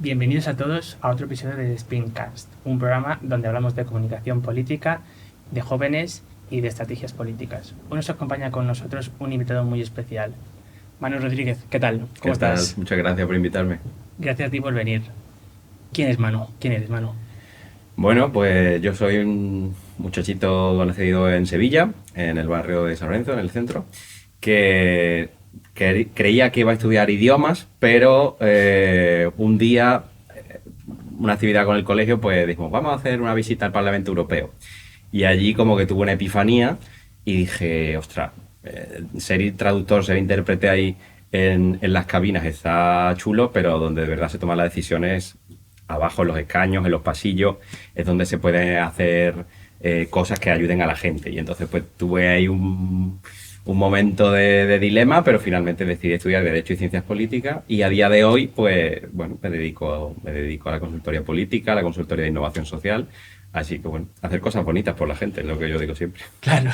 Bienvenidos a todos a otro episodio de Springcast, un programa donde hablamos de comunicación política, de jóvenes y de estrategias políticas. Hoy nos acompaña con nosotros un invitado muy especial, Manu Rodríguez. ¿Qué tal? ¿Cómo ¿Qué tal? estás? Muchas gracias por invitarme. Gracias a ti por venir. ¿Quién es Manu? ¿Quién eres, Manu? Bueno, pues yo soy un muchachito nacido en Sevilla, en el barrio de San Lorenzo, en el centro, que creía que iba a estudiar idiomas, pero un día, una actividad con el colegio, pues dijimos, vamos a hacer una visita al Parlamento Europeo. Y allí como que tuve una epifanía y dije, ostras, ser traductor, ser intérprete ahí en las cabinas está chulo, pero donde de verdad se toman las decisiones abajo en los escaños, en los pasillos, es donde se pueden hacer cosas que ayuden a la gente. Y entonces pues tuve ahí un momento de dilema, pero finalmente decidí estudiar Derecho y Ciencias Políticas y a día de hoy pues bueno, me dedico a la consultoría política, a la consultoría de innovación social, así que bueno, hacer cosas bonitas por la gente, es lo que yo digo siempre. Claro.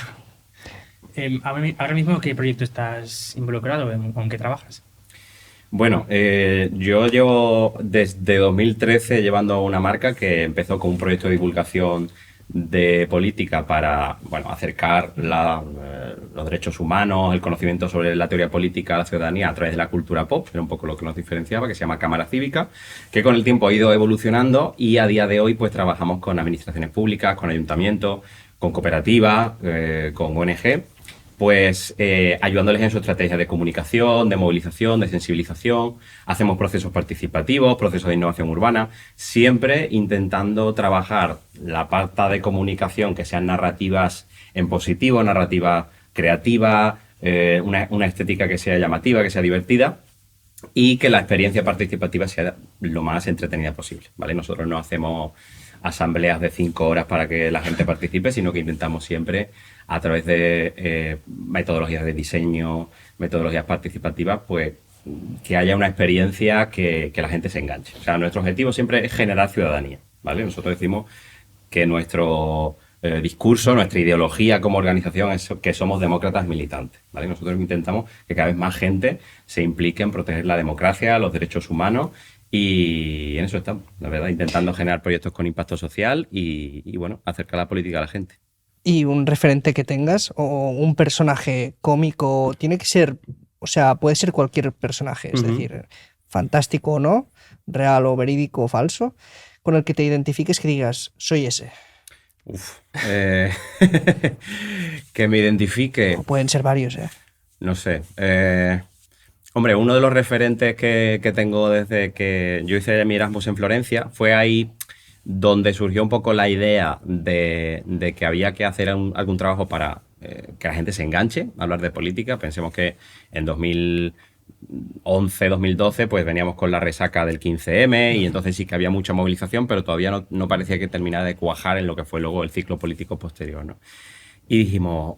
Ahora mismo, ¿qué proyecto estás involucrado? ¿Con qué trabajas? Bueno, yo llevo desde 2013 llevando una marca que empezó con un proyecto de divulgación de política para, bueno, acercar los derechos humanos, el conocimiento sobre la teoría política a la ciudadanía a través de la cultura pop, era un poco lo que nos diferenciaba, que se llama Cámara Cívica, que con el tiempo ha ido evolucionando y a día de hoy pues trabajamos con administraciones públicas, con ayuntamientos, con cooperativas, con ONG, pues ayudándoles en su estrategia de comunicación, de movilización, de sensibilización. Hacemos procesos participativos, procesos de innovación urbana, siempre intentando trabajar la parte de comunicación que sean narrativas en positivo, narrativas creativas, una estética que sea llamativa, que sea divertida y que la experiencia participativa sea lo más entretenida posible, ¿vale? Nosotros no hacemos asambleas de 5 horas para que la gente participe, sino que intentamos siempre, a través de metodologías de diseño, metodologías participativas, pues que haya una experiencia que la gente se enganche. O sea, nuestro objetivo siempre es generar ciudadanía, ¿vale? Nosotros decimos que nuestro discurso, nuestra ideología como organización es que somos demócratas militantes, ¿vale? Nosotros intentamos que cada vez más gente se implique en proteger la democracia, los derechos humanos y en eso estamos, la verdad, intentando generar proyectos con impacto social y bueno, acercar la política a la gente. Y un referente que tengas o un personaje cómico, tiene que ser, o sea, puede ser cualquier personaje, es decir, fantástico o no, real o verídico o falso, con el que te identifiques que digas, soy ese. Uf, que me identifique, O pueden ser varios, ¿eh? no sé. Hombre, uno de los referentes que tengo desde que yo hice mi Erasmus en Florencia fue ahí donde surgió un poco la idea de que había que hacer algún trabajo para que la gente se enganche a hablar de política. Pensemos que en 2011, 2012, pues veníamos con la resaca del 15M y entonces sí que había mucha movilización, pero todavía no parecía que terminara de cuajar en lo que fue luego el ciclo político posterior, ¿no? Y dijimos,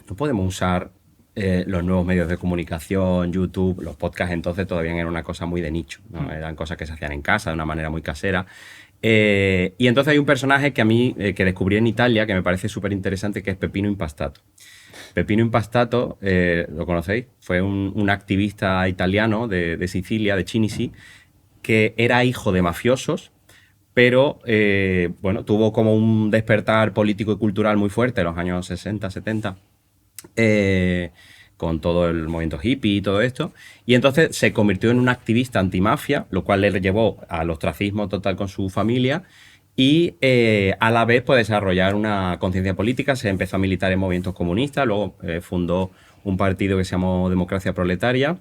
no podemos usar los nuevos medios de comunicación, YouTube, los podcasts entonces todavía eran una cosa muy de nicho, ¿no? Eran cosas que se hacían en casa de una manera muy casera. Y entonces hay un personaje que a mí, que descubrí en Italia, que me parece súper interesante, que es Peppino Impastato. Peppino Impastato, ¿lo conocéis? Fue un activista italiano de Sicilia, de Cinisi, que era hijo de mafiosos, pero bueno, tuvo como un despertar político y cultural muy fuerte en los años 60, 70, con todo el movimiento hippie y todo esto, y entonces se convirtió en un activista antimafia, lo cual le llevó al ostracismo total con su familia, y a la vez pues desarrollar una conciencia política, se empezó a militar en movimientos comunistas, luego fundó un partido que se llamó Democracia Proletaria,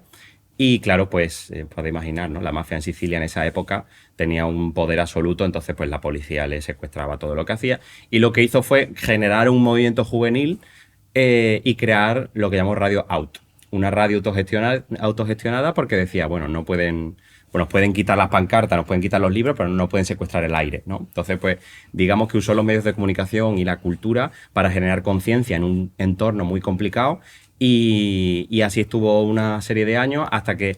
y claro, pues podéis imaginar, ¿no? La mafia en Sicilia en esa época tenía un poder absoluto, entonces pues la policía le secuestraba todo lo que hacía, y lo que hizo fue generar un movimiento juvenil y crear lo que llamamos Radio Out, una radio autogestionada porque decía, bueno, no pueden, pues nos pueden quitar las pancartas, nos pueden quitar los libros, pero no pueden secuestrar el aire, ¿no? Entonces, pues, digamos que usó los medios de comunicación y la cultura para generar conciencia en un entorno muy complicado y así estuvo una serie de años hasta que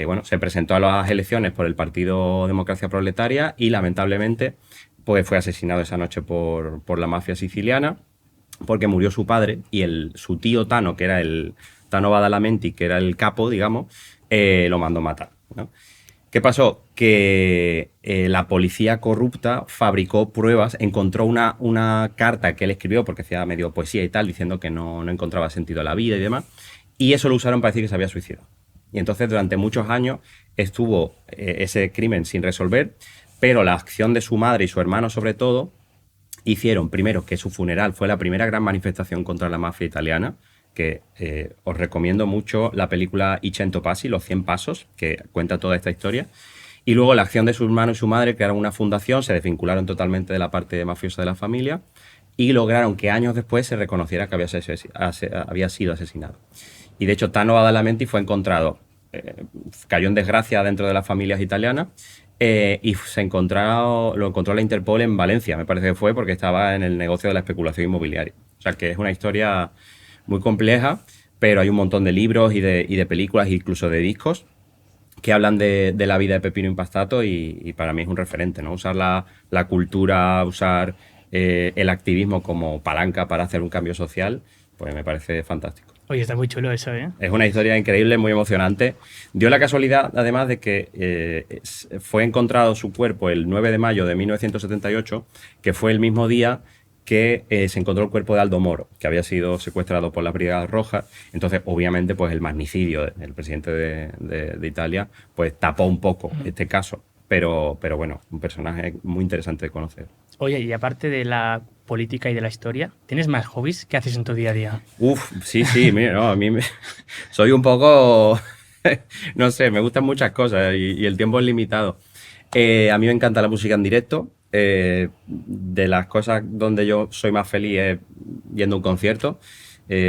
bueno, se presentó a las elecciones por el Partido Democracia Proletaria y lamentablemente pues fue asesinado esa noche por la mafia siciliana, porque murió su padre y su tío Tano, que era el Tano Badalamenti, que era el capo, digamos, lo mandó matar, ¿no? ¿Qué pasó? Que la policía corrupta fabricó pruebas, encontró una carta que él escribió, porque hacía medio poesía y tal, diciendo que no encontraba sentido a la vida y demás, y eso lo usaron para decir que se había suicidado. Y entonces durante muchos años estuvo ese crimen sin resolver, pero la acción de su madre y su hermano sobre todo hicieron primero que su funeral fue la primera gran manifestación contra la mafia italiana, que os recomiendo mucho la película I 100 Passi, Los 100 Pasos, que cuenta toda esta historia. Y luego la acción de su hermano y su madre crearon una fundación, se desvincularon totalmente de la parte mafiosa de la familia y lograron que años después se reconociera que había sido asesinado. Y de hecho, Tano Badalamenti fue encontrado, cayó en desgracia dentro de las familias italianas y lo encontró la Interpol en Valencia, me parece que fue, porque estaba en el negocio de la especulación inmobiliaria. O sea que es una historia muy compleja, pero hay un montón de libros y de películas, incluso de discos, que hablan de la vida de Peppino Impastato y para mí es un referente, ¿no? Usar la cultura, usar el activismo como palanca para hacer un cambio social, pues me parece fantástico. Oye, está muy chulo eso, ¿eh? Es una historia increíble, muy emocionante. Dio la casualidad, además, de que fue encontrado su cuerpo el 9 de mayo de 1978, que fue el mismo día que se encontró el cuerpo de Aldo Moro, que había sido secuestrado por las Brigadas Rojas. Entonces, obviamente, pues el magnicidio del presidente de Italia pues tapó un poco este caso. Pero bueno, un personaje muy interesante de conocer. Oye, y aparte de la política y de la historia, ¿tienes más hobbies? ¿Qué haces en tu día a día? Uf, sí, mira, no, soy un poco, no sé, me gustan muchas cosas y el tiempo es limitado. A mí me encanta la música en directo. De las cosas donde yo soy más feliz es yendo a un concierto.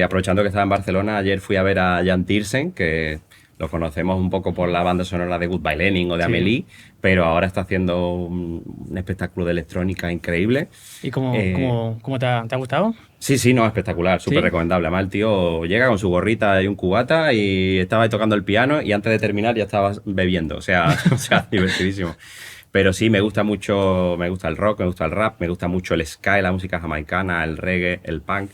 Aprovechando que estaba en Barcelona, ayer fui a ver a Jan Tiersen, que lo conocemos un poco por la banda sonora de Goodbye Lenin o de Amélie, pero ahora está haciendo un espectáculo de electrónica increíble. ¿Y cómo te ha gustado? Sí, no, espectacular, súper recomendable. Además, el tío llega con su gorrita y un cubata y estaba ahí tocando el piano y antes de terminar ya estaba bebiendo. O sea, divertidísimo. Pero sí, me gusta mucho, me gusta el rock, me gusta el rap, me gusta mucho el ska, la música jamaicana, el reggae, el punk.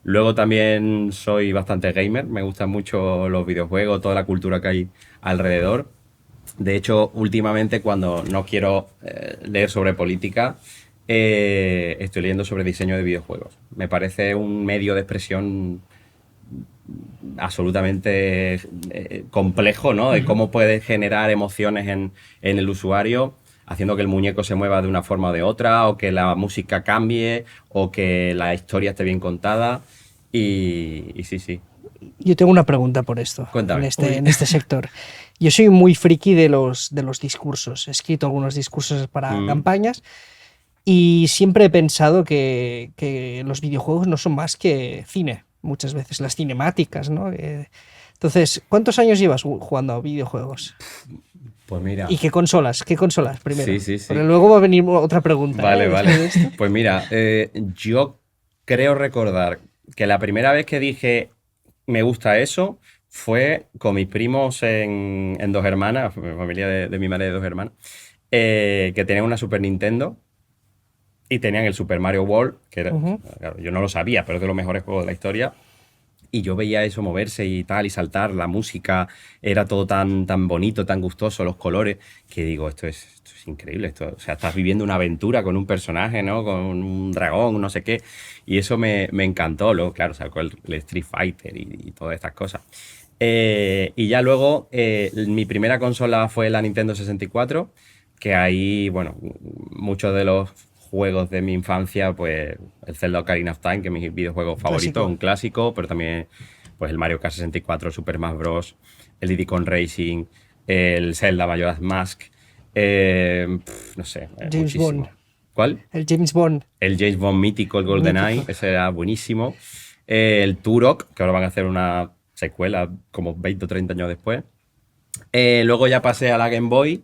Luego también soy bastante gamer, me gustan mucho los videojuegos, toda la cultura que hay alrededor. De hecho, últimamente cuando no quiero leer sobre política, estoy leyendo sobre diseño de videojuegos. Me parece un medio de expresión absolutamente complejo, ¿no? De cómo puede generar emociones en el usuario, haciendo que el muñeco se mueva de una forma o de otra, o que la música cambie, o que la historia esté bien contada. Y sí. Yo tengo una pregunta por esto. Cuéntame. En este sector. Yo soy muy friki de los discursos. He escrito algunos discursos para campañas y siempre he pensado que los videojuegos no son más que cine. Muchas veces las cinemáticas, ¿no? Entonces, ¿cuántos años llevas jugando a videojuegos? Pues mira. ¿Y qué consolas? ¿Qué consolas primero? Sí. Porque luego va a venir otra pregunta. Vale. Pues mira, yo creo recordar que la primera vez que dije me gusta eso fue con mis primos en Dos Hermanas, familia de mi madre de Dos Hermanas, que tenían una Super Nintendo y tenían el Super Mario World, que era, claro, yo no lo sabía, pero es de los mejores juegos de la historia. Y yo veía eso moverse y tal, y saltar, la música, era todo tan bonito, tan gustoso, los colores, que digo, esto es increíble. O sea, estás viviendo una aventura con un personaje, ¿no? Con un dragón, no sé qué. Y eso me encantó. Luego, claro, sacó el Street Fighter y todas estas cosas. Y ya luego, mi primera consola fue la Nintendo 64, que ahí, bueno, muchos de los juegos de mi infancia, pues el Zelda Ocarina of Time, que es mi videojuego favorito, un clásico, pero también pues el Mario Kart 64, el Super Smash Bros., el Diddy Kong Racing, el Zelda Majora's Mask, no sé, James muchísimo. Bond. ¿Cuál? El James Bond. El James Bond mítico, el GoldenEye, ese era buenísimo. El Turok, que ahora van a hacer una secuela como 20 o 30 años después. Luego ya pasé a la Game Boy,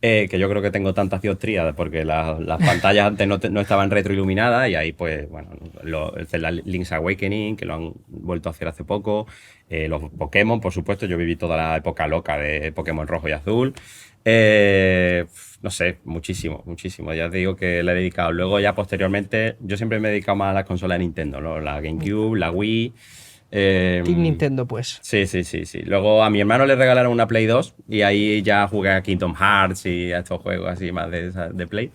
que yo creo que tengo tantas dioptrías porque las pantallas antes no estaban retroiluminadas y ahí pues bueno, el Link's Awakening, que lo han vuelto a hacer hace poco, los Pokémon, por supuesto, yo viví toda la época loca de Pokémon rojo y azul, no sé, muchísimo, ya te digo que le he dedicado. Luego ya posteriormente, yo siempre me he dedicado más a las consolas de Nintendo, ¿no? La GameCube, la Wii, Team Nintendo, pues. Sí. Luego a mi hermano le regalaron una Play 2 y ahí ya jugué a Kingdom Hearts y a estos juegos así más de Play.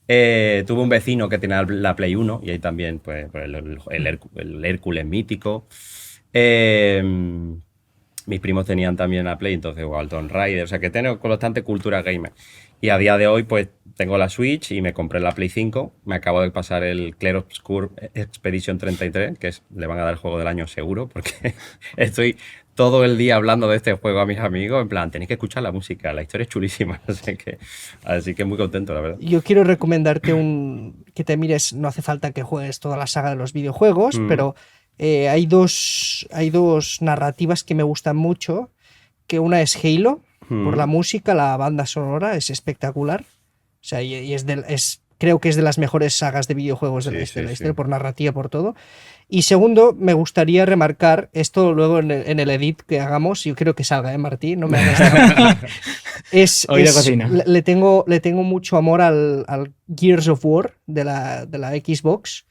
Tuve un vecino que tenía la Play 1 y ahí también pues el Hércules mítico. Mis primos tenían también la Play, entonces jugaba al Tomb Raider, o sea que tengo constante cultura gamer. Y a día de hoy pues tengo la Switch y me compré la Play 5, me acabo de pasar el Clair Obscur Expedition 33, que le van a dar el juego del año seguro, porque estoy todo el día hablando de este juego a mis amigos, en plan, tenéis que escuchar la música, la historia es chulísima, así que muy contento, la verdad. Yo quiero recomendarte que te mires, no hace falta que juegues toda la saga de los videojuegos, pero hay dos narrativas que me gustan mucho, que una es Halo, por la música, la banda sonora es espectacular, o sea, creo que es de las mejores sagas de videojuegos de la historia, por narrativa, por todo. Y segundo, me gustaría remarcar, esto luego en el edit que hagamos, yo quiero que salga, Martí, no me hagas Hoy de cocina. Le tengo mucho amor al Gears of War de la Xbox.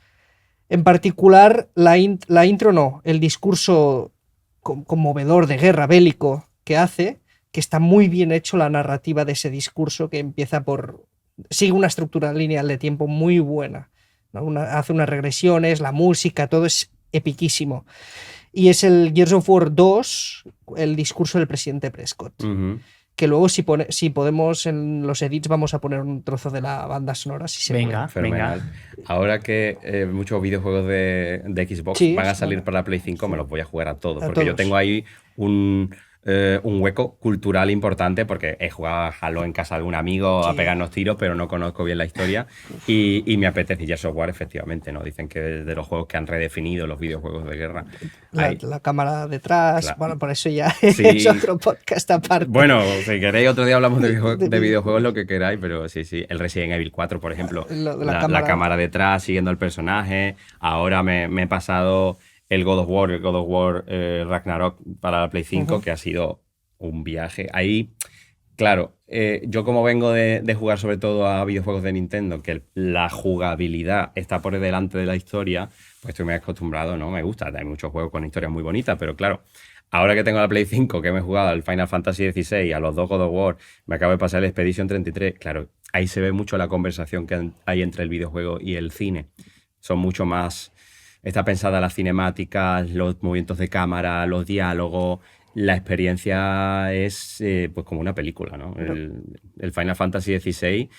En particular, la intro no, el discurso conmovedor de guerra bélico que hace, que está muy bien hecho la narrativa de ese discurso que empieza sigue una estructura lineal de tiempo muy buena, ¿no? Hace unas regresiones, la música, todo es epiquísimo. Y es el Gears of War 2, el discurso del presidente Prescott. Que luego si podemos en los edits vamos a poner un trozo de la banda sonora si se Venga. Ahora que muchos videojuegos de Xbox van a salir para la Play 5, me los voy a jugar a todos, porque yo tengo ahí un hueco cultural importante, porque he jugado a Halo en casa de un amigo a pegarnos tiros, pero no conozco bien la historia y me apetece. Ya software, efectivamente, ¿no? Dicen que es de los juegos que han redefinido los videojuegos de guerra. La cámara detrás, bueno, por eso ya es otro podcast aparte. Bueno, si queréis otro día hablamos de videojuegos, lo que queráis, pero sí, el Resident Evil 4, por ejemplo, la cámara detrás siguiendo al personaje. Ahora me he pasado el God of War Ragnarok para la Play 5, que ha sido un viaje. Ahí, claro, yo como vengo de jugar sobre todo a videojuegos de Nintendo, que la jugabilidad está por delante de la historia, pues estoy muy acostumbrado, ¿no? Me gusta, hay muchos juegos con historias muy bonitas, pero claro, ahora que tengo la Play 5, que me he jugado al Final Fantasy XVI, a los dos God of War, me acabo de pasar el Expedition 33, claro, ahí se ve mucho la conversación que hay entre el videojuego y el cine. Son mucho más... Está pensada las cinemáticas, los movimientos de cámara, los diálogos. La experiencia es pues como una película, ¿no? El Final Fantasy XVI,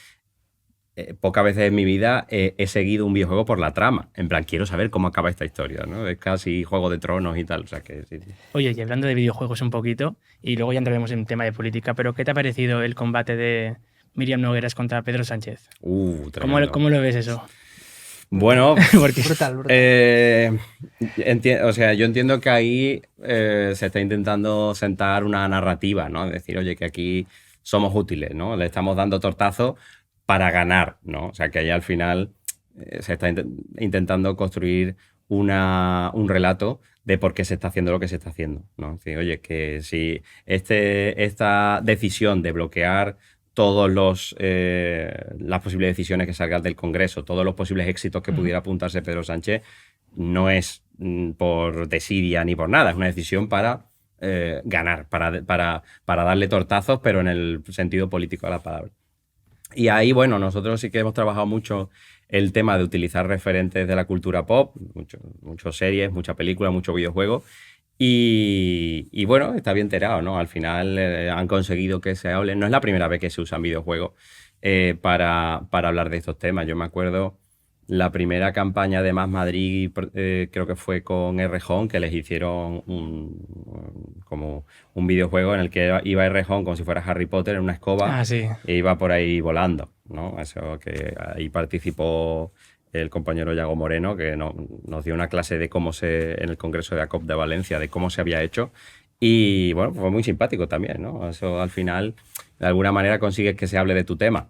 pocas veces en mi vida he seguido un videojuego por la trama. En plan, quiero saber cómo acaba esta historia, ¿no? Es casi Juego de Tronos y tal. O sea que sí. Oye, y hablando de videojuegos un poquito, y luego ya entraremos en tema de política, pero ¿qué te ha parecido el combate de Míriam Nogueras contra Pedro Sánchez? ¿Cómo lo ves eso? Bueno, brutal. O sea, yo entiendo que ahí se está intentando sentar una narrativa, ¿no? Decir, oye, que aquí somos útiles, ¿no? Le estamos dando tortazos para ganar, ¿no? O sea, que ahí al final se está intentando construir un relato de por qué se está haciendo lo que se está haciendo, ¿no? Decir, oye, que si esta decisión de bloquear todas las posibles decisiones que salgan del Congreso, todos los posibles éxitos que pudiera apuntarse Pedro Sánchez, no es por desidia ni por nada, es una decisión para ganar, para darle tortazos, pero en el sentido político de la palabra. Y ahí, bueno, nosotros sí que hemos trabajado mucho el tema de utilizar referentes de la cultura pop, muchas series, muchas películas, muchos videojuegos. Y bueno, está bien tirado, ¿no? Al final han conseguido que se hable. No es la primera vez que se usan videojuegos para hablar de estos temas. Yo me acuerdo la primera campaña de Más Madrid, creo que fue con Errejón, que les hicieron como un videojuego en el que iba Errejón como si fuera Harry Potter en una escoba e iba por ahí volando, ¿no? Eso que ahí participó el compañero Yago Moreno, que nos dio una clase de en el Congreso de ACOP de Valencia, de cómo se había hecho. Y bueno, fue muy simpático también, ¿no? Eso al final, de alguna manera, consigues que se hable de tu tema.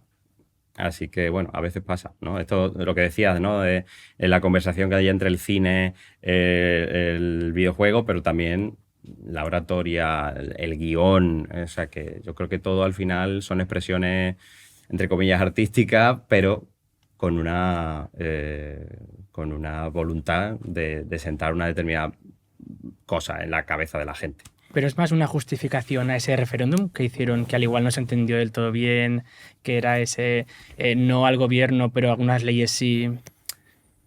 Así que, bueno, a veces pasa, ¿no? Esto, lo que decías, ¿no? De la conversación que hay entre el cine, el videojuego, pero también la oratoria, el guión. O sea, que yo creo que todo al final son expresiones, entre comillas, artísticas, pero con una voluntad de sentar una determinada cosas en la cabeza de la gente. Pero es más una justificación a ese referéndum que hicieron, que al igual no se entendió del todo bien, que era ese no al gobierno, pero algunas leyes sí.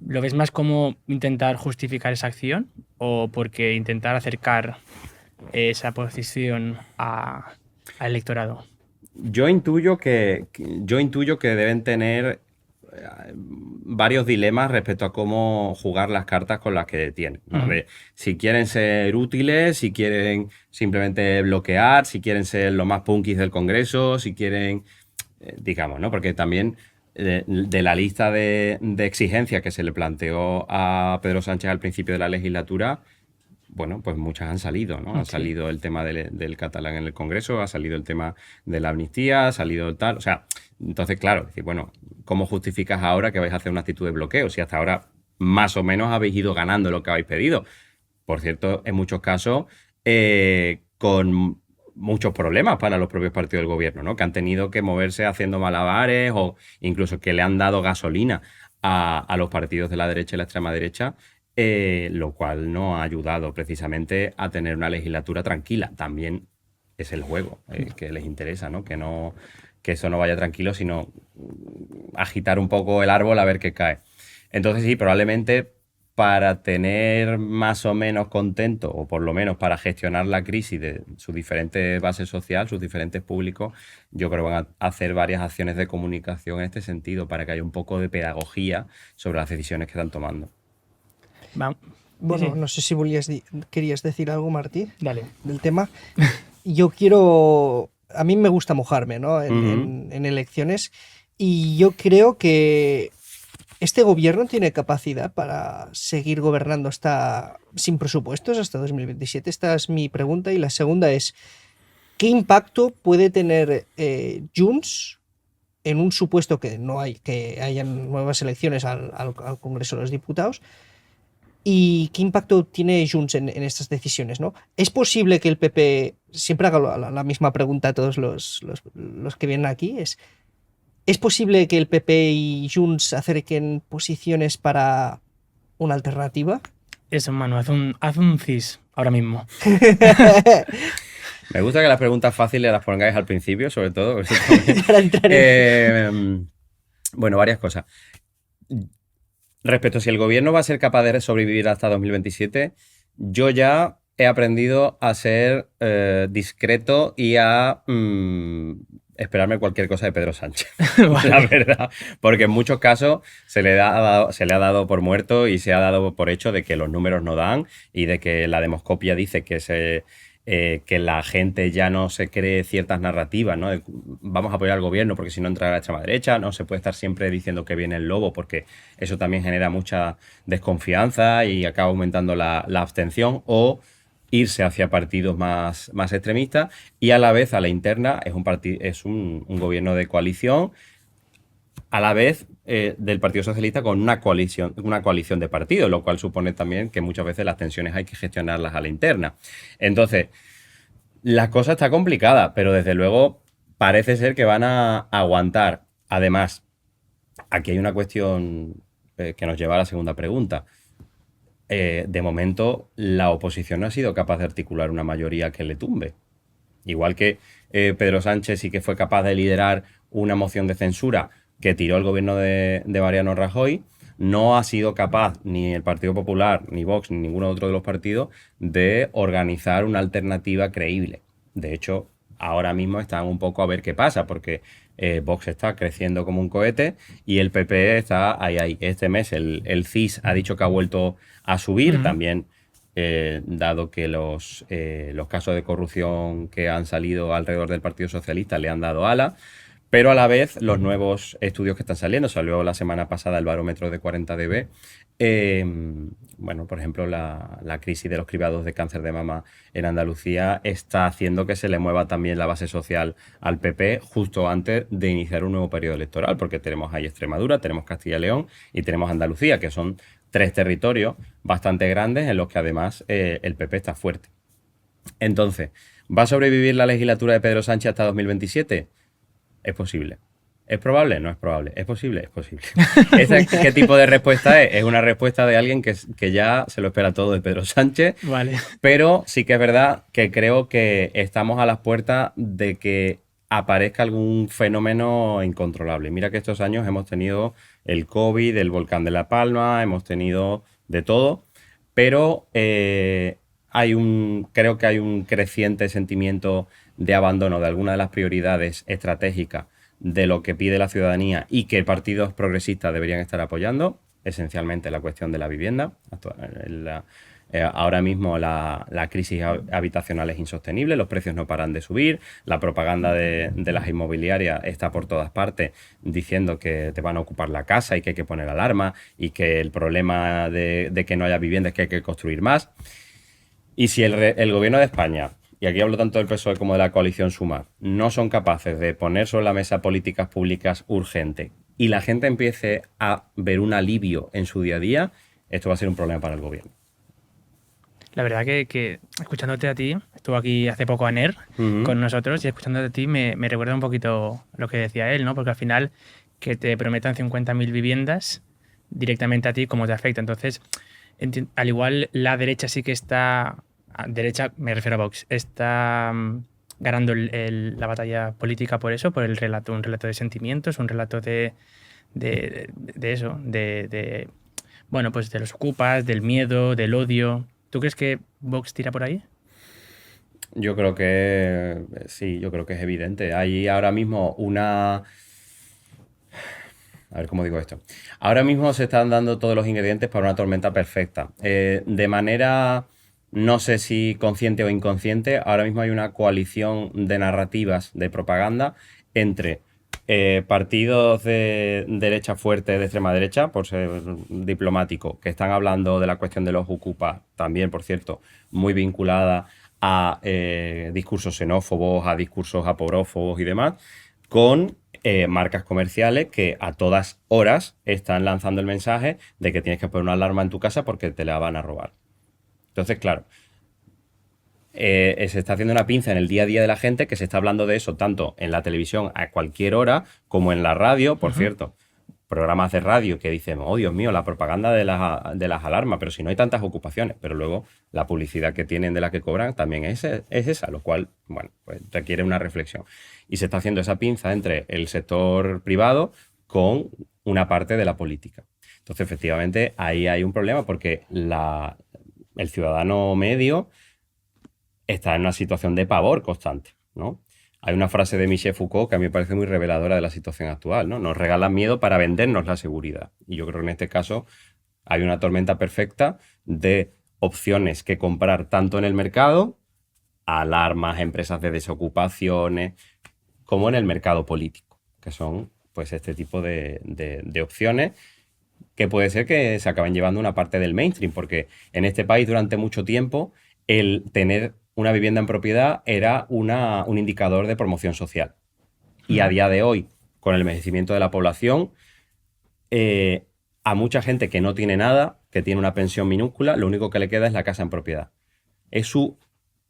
¿Lo ves más como intentar justificar esa acción o porque intentar acercar esa posición al electorado? Yo intuyo que deben tener varios dilemas respecto a cómo jugar las cartas con las que tienen, ¿no? Uh-huh. Si quieren ser útiles, si quieren simplemente bloquear, si quieren ser los más punkis del Congreso, si quieren, digamos, ¿no? Porque también de la lista de exigencias que se le planteó a Pedro Sánchez al principio de la legislatura, bueno, pues muchas han salido, ¿no? Okay. Ha salido el tema del catalán en el Congreso, ha salido el tema de la amnistía, ha salido el tal... O sea, entonces, claro, decir, bueno, ¿cómo justificas ahora que vais a hacer una actitud de bloqueo? Si hasta ahora más o menos habéis ido ganando lo que habéis pedido. Por cierto, en muchos casos, con muchos problemas para los propios partidos del gobierno, ¿no? Que han tenido que moverse haciendo malabares o incluso que le han dado gasolina a los partidos de la derecha y la extrema derecha, lo cual no ha ayudado precisamente a tener una legislatura tranquila. También es el juego que les interesa, ¿no? Que eso no vaya tranquilo, sino agitar un poco el árbol a ver qué cae. Entonces sí, probablemente para tener más o menos contento, o por lo menos para gestionar la crisis de su diferente base social, sus diferentes públicos, yo creo que van a hacer varias acciones de comunicación en este sentido, para que haya un poco de pedagogía sobre las decisiones que están tomando. Bueno, no sé si querías decir algo, Martí. Dale. Del tema. Yo quiero... A mí me gusta mojarme, ¿no? En elecciones. Y yo creo que este gobierno tiene capacidad para seguir gobernando sin presupuestos hasta 2027. Esta es mi pregunta. Y la segunda es, ¿qué impacto puede tener Junts en un supuesto que hayan nuevas elecciones al Congreso de los Diputados? ¿Y qué impacto tiene Junts en estas decisiones, ¿no? ¿Es posible que el PP, siempre hago la misma pregunta a todos los que vienen aquí, ¿es posible que el PP y Junts acerquen posiciones para una alternativa? Eso, Manu, haz un cis ahora mismo. Me gusta que las preguntas fáciles las pongáis al principio, sobre todo. Para entrar Bueno, varias cosas. Respecto a si el gobierno va a ser capaz de sobrevivir hasta 2027, yo ya he aprendido a ser discreto y a esperarme cualquier cosa de Pedro Sánchez. Vale. La verdad. Porque en muchos casos se le ha dado por muerto y se ha dado por hecho de que los números no dan y de que la demoscopia dice que la gente ya no se cree ciertas narrativas, ¿no? Vamos a apoyar al gobierno porque si no entra la extrema derecha, no se puede estar siempre diciendo que viene el lobo porque eso también genera mucha desconfianza y acaba aumentando la abstención, o irse hacia partidos más extremistas, y a la vez a la interna es un gobierno de coalición, a la vez del Partido Socialista con una coalición de partidos, lo cual supone también que muchas veces las tensiones hay que gestionarlas a la interna. Entonces, la cosa está complicada, pero desde luego parece ser que van a aguantar. Además, aquí hay una cuestión que nos lleva a la segunda pregunta. De momento, la oposición no ha sido capaz de articular una mayoría que le tumbe. Igual que Pedro Sánchez sí que fue capaz de liderar una moción de censura que tiró el gobierno de Mariano Rajoy, no ha sido capaz ni el Partido Popular, ni Vox, ni ninguno otro de los partidos de organizar una alternativa creíble. De hecho, ahora mismo están un poco a ver qué pasa, porque Vox está creciendo como un cohete y el PP está ahí. Este mes el CIS ha dicho que ha vuelto a subir, también dado que los casos de corrupción que han salido alrededor del Partido Socialista le han dado ala. Pero a la vez, los nuevos estudios que están saliendo, salió la semana pasada el barómetro de 40dB, bueno, por ejemplo, la crisis de los cribados de cáncer de mama en Andalucía está haciendo que se le mueva también la base social al PP justo antes de iniciar un nuevo periodo electoral, porque tenemos ahí Extremadura, tenemos Castilla y León y tenemos Andalucía, que son 3 territorios bastante grandes en los que además el PP está fuerte. Entonces, ¿va a sobrevivir la legislatura de Pedro Sánchez hasta 2027? Es posible. ¿Es probable? No es probable. ¿Es posible? Es posible. ¿Qué tipo de respuesta es? Es una respuesta de alguien que ya se lo espera todo de Pedro Sánchez. Vale. Pero sí que es verdad que creo que estamos a las puertas de que aparezca algún fenómeno incontrolable. Mira que estos años hemos tenido el COVID, el volcán de La Palma, hemos tenido de todo, pero creo que hay un creciente sentimiento de abandono de algunas de las prioridades estratégicas de lo que pide la ciudadanía y que partidos progresistas deberían estar apoyando, esencialmente la cuestión de la vivienda. Ahora mismo la crisis habitacional es insostenible, los precios no paran de subir, la propaganda de las inmobiliarias está por todas partes diciendo que te van a ocupar la casa y que hay que poner alarma y que el problema de que no haya vivienda es que hay que construir más. Y si el gobierno de España, y aquí hablo tanto del PSOE como de la coalición Sumar, no son capaces de poner sobre la mesa políticas públicas urgentes y la gente empiece a ver un alivio en su día a día, esto va a ser un problema para el gobierno. La verdad que escuchándote a ti, estuvo aquí hace poco Aner con nosotros y escuchándote a ti me recuerda un poquito lo que decía él, ¿no? Porque al final que te prometan 50.000 viviendas directamente a ti, ¿cómo te afecta? Entonces, al igual la derecha sí que está, derecha me refiero a Vox, está ganando la batalla política por eso, por el relato, un relato de sentimientos, un relato de eso, bueno, pues de los ocupas, del miedo, del odio. ¿Tú crees que Vox tira por ahí? Yo creo que sí, yo creo que es evidente. Hay ahora mismo A ver cómo digo esto. Ahora mismo se están dando todos los ingredientes para una tormenta perfecta. De manera, no sé si consciente o inconsciente, ahora mismo hay una coalición de narrativas, de propaganda, entre partidos de derecha fuerte, de extrema derecha, por ser diplomático, que están hablando de la cuestión de los ocupas, también, por cierto, muy vinculada a discursos xenófobos, a discursos aporófobos y demás, con marcas comerciales que a todas horas están lanzando el mensaje de que tienes que poner una alarma en tu casa porque te la van a robar. Entonces, claro, se está haciendo una pinza en el día a día de la gente, que se está hablando de eso tanto en la televisión a cualquier hora como en la radio, por cierto. Programas de radio que dicen, oh Dios mío, la propaganda de las alarmas, pero si no hay tantas ocupaciones, pero luego la publicidad que tienen de la que cobran también es esa, lo cual, bueno, pues requiere una reflexión. Y se está haciendo esa pinza entre el sector privado con una parte de la política. Entonces, efectivamente, ahí hay un problema porque el ciudadano medio está en una situación de pavor constante, ¿no? Hay una frase de Michel Foucault que a mí me parece muy reveladora de la situación actual, ¿no? Nos regalan miedo para vendernos la seguridad. Y yo creo que en este caso hay una tormenta perfecta de opciones que comprar tanto en el mercado, alarmas, empresas de desocupaciones, como en el mercado político, que son pues este tipo de opciones que puede ser que se acaben llevando una parte del mainstream, porque en este país durante mucho tiempo el tener una vivienda en propiedad era un indicador de promoción social. Y a día de hoy, con el envejecimiento de la población, a mucha gente que no tiene nada, que tiene una pensión minúscula, lo único que le queda es la casa en propiedad. Es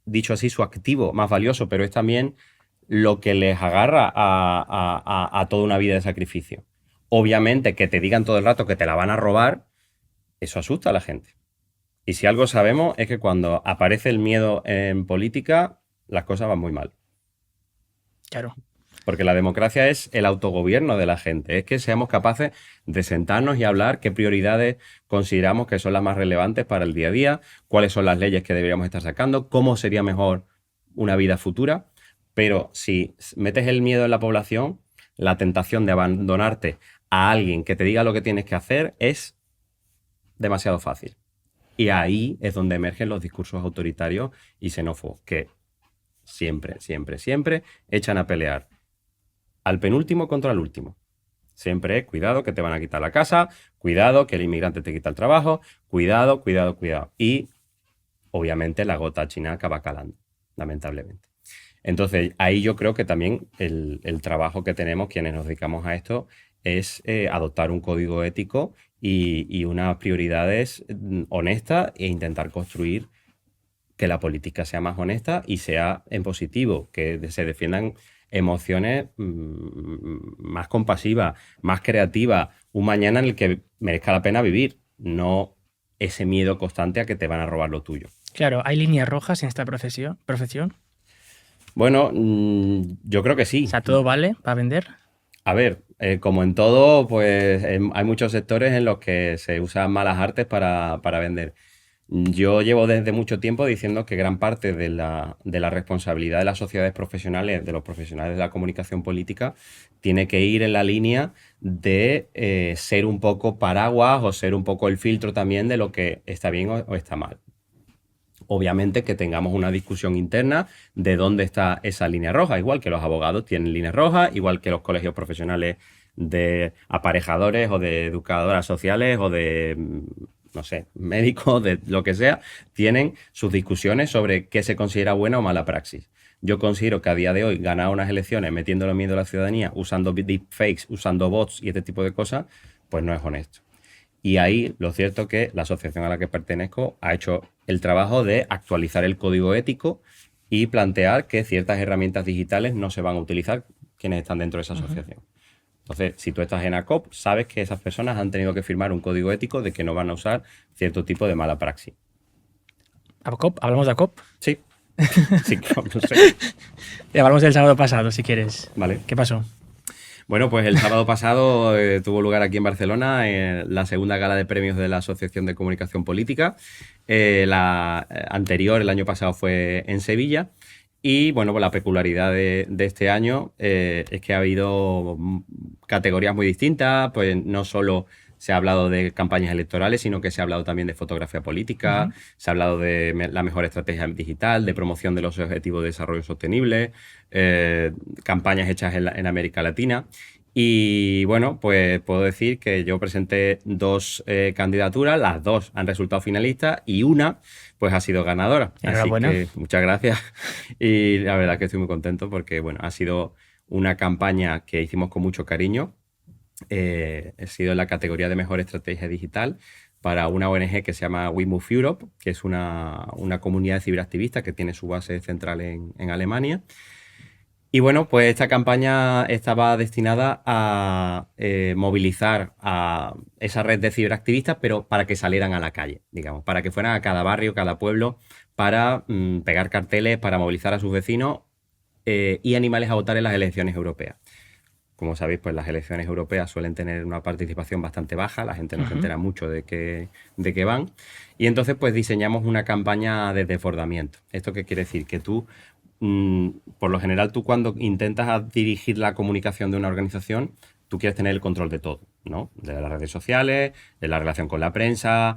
dicho así, su activo más valioso, pero es también lo que les agarra a toda una vida de sacrificio. Obviamente, que te digan todo el rato que te la van a robar, eso asusta a la gente. Y si algo sabemos es que cuando aparece el miedo en política, las cosas van muy mal. Claro. Porque la democracia es el autogobierno de la gente. Es que seamos capaces de sentarnos y hablar qué prioridades consideramos que son las más relevantes para el día a día, cuáles son las leyes que deberíamos estar sacando, cómo sería mejor una vida futura. Pero si metes el miedo en la población, la tentación de abandonarte a alguien que te diga lo que tienes que hacer es demasiado fácil. Y ahí es donde emergen los discursos autoritarios y xenófobos, que siempre, siempre, siempre echan a pelear al penúltimo contra el último. Siempre, cuidado que te van a quitar la casa, cuidado que el inmigrante te quita el trabajo, cuidado, cuidado, cuidado. Y obviamente la gota china acaba calando, lamentablemente. Entonces, ahí yo creo que también el trabajo que tenemos quienes nos dedicamos a esto es adoptar un código ético y unas prioridades honestas e intentar construir que la política sea más honesta y sea en positivo, que se defiendan emociones más compasivas, más creativas, un mañana en el que merezca la pena vivir, no ese miedo constante a que te van a robar lo tuyo. Claro, ¿hay líneas rojas en esta profesión? Bueno, yo creo que O sí. sea, ¿todo vale para vender? A ver, como en todo, pues hay muchos sectores en los que se usan malas artes para vender. Yo llevo desde mucho tiempo diciendo que gran parte de la responsabilidad de las sociedades profesionales, de los profesionales de la comunicación política, tiene que ir en la línea de ser un poco paraguas o ser un poco el filtro también de lo que está bien o está mal. Obviamente que tengamos una discusión interna de dónde está esa línea roja, igual que los abogados tienen líneas rojas, igual que los colegios profesionales de aparejadores o de educadoras sociales o de, no sé, médicos, de lo que sea, tienen sus discusiones sobre qué se considera buena o mala praxis. Yo considero que a día de hoy ganar unas elecciones metiéndole miedo a la ciudadanía, usando deepfakes, usando bots y este tipo de cosas, pues no es honesto. Y ahí lo cierto es que la asociación a la que pertenezco ha hecho el trabajo de actualizar el código ético y plantear que ciertas herramientas digitales no se van a utilizar quienes están dentro de esa asociación. Entonces, si tú estás en ACOP, sabes que esas personas han tenido que firmar un código ético de que no van a usar cierto tipo de mala praxis. ¿ACOP? ¿Hablamos de ACOP? Sí. Sí, no sé. Y hablamos del sábado pasado, si quieres. Vale. ¿Qué pasó? Bueno, pues el sábado pasado tuvo lugar aquí en Barcelona la segunda gala de premios de la Asociación de Comunicación Política. La anterior, el año pasado, fue en Sevilla. Y bueno, pues la peculiaridad de este año es que ha habido categorías muy distintas, pues no solo se ha hablado de campañas electorales, sino que se ha hablado también de fotografía política, se ha hablado de la mejor estrategia digital, de promoción de los objetivos de desarrollo sostenible, campañas hechas en América Latina. Y bueno, pues puedo decir que yo presenté 2 candidaturas, las 2 han resultado finalistas y una pues ha sido ganadora. Enhorabuena. Así que muchas gracias. Y la verdad que estoy muy contento porque bueno, ha sido una campaña que hicimos con mucho cariño. He sido en la categoría de mejor estrategia digital para una ONG que se llama We Move Europe, que es una comunidad de ciberactivistas que tiene su base central en Alemania. Y bueno, pues esta campaña estaba destinada a movilizar a esa red de ciberactivistas, pero para que salieran a la calle, digamos, para que fueran a cada barrio, cada pueblo, para pegar carteles, para movilizar a sus vecinos y animarles a votar en las elecciones europeas. Como sabéis, pues las elecciones europeas suelen tener una participación bastante baja, la gente no se entera mucho de qué van. Y entonces, pues diseñamos una campaña de desbordamiento. ¿Esto qué quiere decir? Que tú, por lo general, tú cuando intentas dirigir la comunicación de una organización, tú quieres tener el control de todo, ¿no? De las redes sociales, de la relación con la prensa,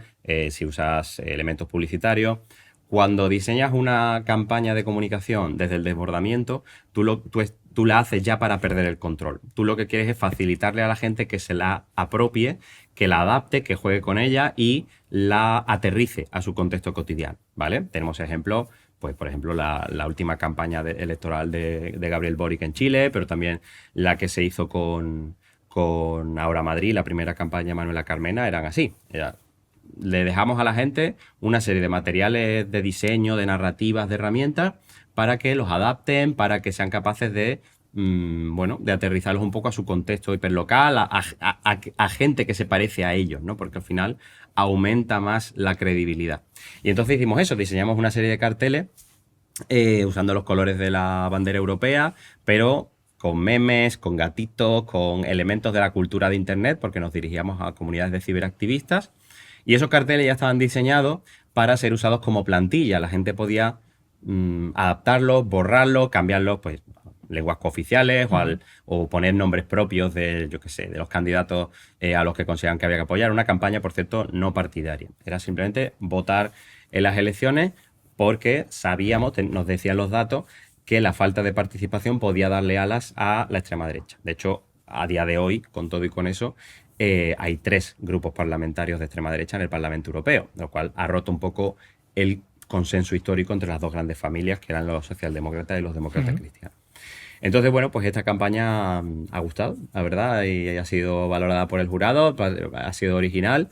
si usas elementos publicitarios. Cuando diseñas una campaña de comunicación desde el desbordamiento, tú la haces ya para perder el control. Tú lo que quieres es facilitarle a la gente que se la apropie, que la adapte, que juegue con ella y la aterrice a su contexto cotidiano, ¿vale? Tenemos ejemplos, pues por ejemplo la última campaña electoral de Gabriel Boric en Chile, pero también la que se hizo con Ahora Madrid, la primera campaña de Manuela Carmena, eran así. Le dejamos a la gente una serie de materiales de diseño, de narrativas, de herramientas para que los adapten, para que sean capaces de, de aterrizarlos un poco a su contexto hiperlocal, a gente que se parece a ellos, ¿no? Porque al final aumenta más la credibilidad. Y entonces hicimos eso, diseñamos una serie de carteles usando los colores de la bandera europea, pero con memes, con gatitos, con elementos de la cultura de Internet, porque nos dirigíamos a comunidades de ciberactivistas. Y esos carteles ya estaban diseñados para ser usados como plantilla. La gente podía adaptarlos, borrarlos, cambiarlos, pues, lenguas cooficiales o poner nombres propios de los candidatos a los que consideran que había que apoyar. Una campaña, por cierto, no partidaria. Era simplemente votar en las elecciones porque sabíamos, nos decían los datos, que la falta de participación podía darle alas a la extrema derecha. De hecho, a día de hoy, con todo y con eso, hay 3 grupos parlamentarios de extrema derecha en el Parlamento Europeo, lo cual ha roto un poco el consenso histórico entre las 2 grandes familias, que eran los socialdemócratas y los demócratas cristianos. Entonces, bueno, pues esta campaña ha gustado, la verdad, y ha sido valorada por el jurado, ha sido original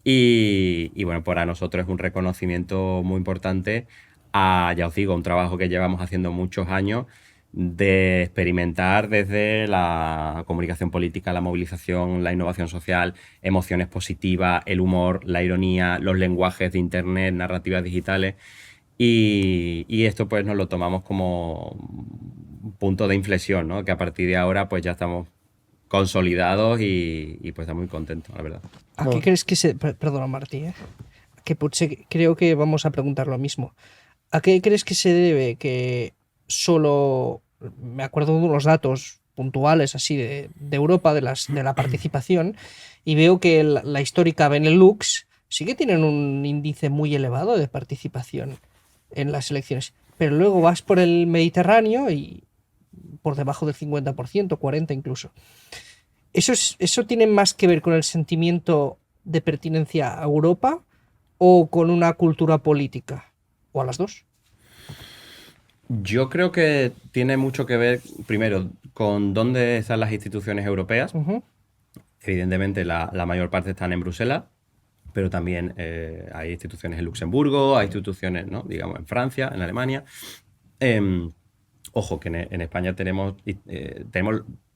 y bueno, para nosotros es un reconocimiento muy importante a, ya os digo, un trabajo que llevamos haciendo muchos años de experimentar desde la comunicación política, la movilización, la innovación social, emociones positivas, el humor, la ironía, los lenguajes de Internet, narrativas digitales. Y esto pues nos lo tomamos como un punto de inflexión, ¿no? Que a partir de ahora pues ya estamos consolidados y pues estamos muy contentos, la verdad. ¿A qué crees que se... Perdona, Martí, que potser creo que vamos a preguntar lo mismo. ¿A qué crees que se debe que solo... Me acuerdo de unos datos puntuales así de Europa, de la participación, y veo que la histórica Benelux sí que tienen un índice muy elevado de participación en las elecciones. Pero luego vas por el Mediterráneo y por debajo del 50%, 40% incluso. ¿Eso tiene más que ver con el sentimiento de pertinencia a Europa o con una cultura política? ¿O a las dos? Yo creo que tiene mucho que ver, primero, con dónde están las instituciones europeas. Ujú. Evidentemente, la mayor parte están en Bruselas, pero también hay instituciones en Luxemburgo, hay instituciones, ¿no? Digamos, en Francia, en Alemania. Ojo, que en España tenemos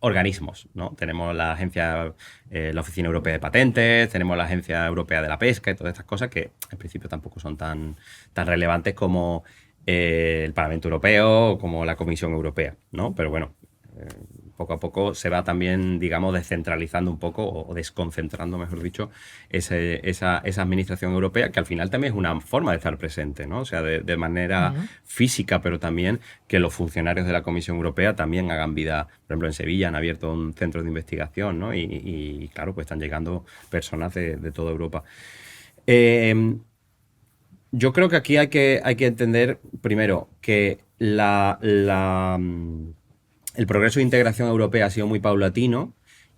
organismos, ¿no? Tenemos la agencia, la Oficina Europea de Patentes, tenemos la Agencia Europea de la Pesca y todas estas cosas que en principio tampoco son tan relevantes como el Parlamento Europeo o como la Comisión Europea, ¿no? Pero bueno, poco a poco se va también, digamos, descentralizando un poco o desconcentrando, mejor dicho, esa administración europea, que al final también es una forma de estar presente, ¿no? O sea, de manera física, pero también que los funcionarios de la Comisión Europea también hagan vida. Por ejemplo, en Sevilla han abierto un centro de investigación, ¿no? Y claro, pues están llegando personas de toda Europa. Yo creo que aquí hay que entender, primero, que el progreso de integración europea ha sido muy paulatino.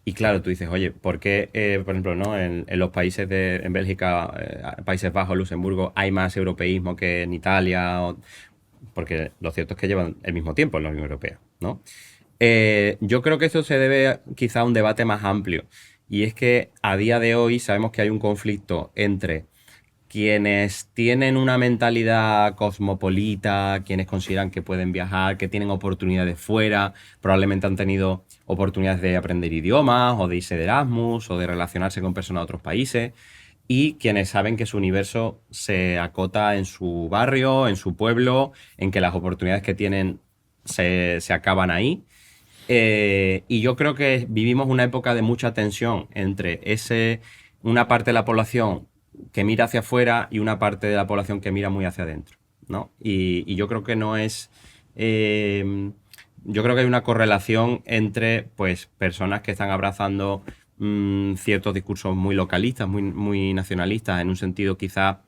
Y claro, tú dices, oye, ¿por qué, por ejemplo, ¿no? en los países en Bélgica, Países Bajos, Luxemburgo, hay más europeísmo que en Italia? Porque lo cierto es que llevan el mismo tiempo en la Unión Europea, ¿no? Yo creo que esto se debe quizá a un debate más amplio. Y es que a día de hoy sabemos que hay un conflicto entre quienes tienen una mentalidad cosmopolita, quienes consideran que pueden viajar, que tienen oportunidades fuera, probablemente han tenido oportunidades de aprender idiomas o de irse de Erasmus o de relacionarse con personas de otros países, y quienes saben que su universo se acota en su barrio, en su pueblo, en que las oportunidades que tienen se acaban ahí. Y yo creo que vivimos una época de mucha tensión entre una parte de la población que mira hacia afuera y una parte de la población que mira muy hacia adentro, ¿no? Y yo creo que no es... yo creo que hay una correlación entre, pues, personas que están abrazando ciertos discursos muy localistas, muy nacionalistas, en un sentido quizá,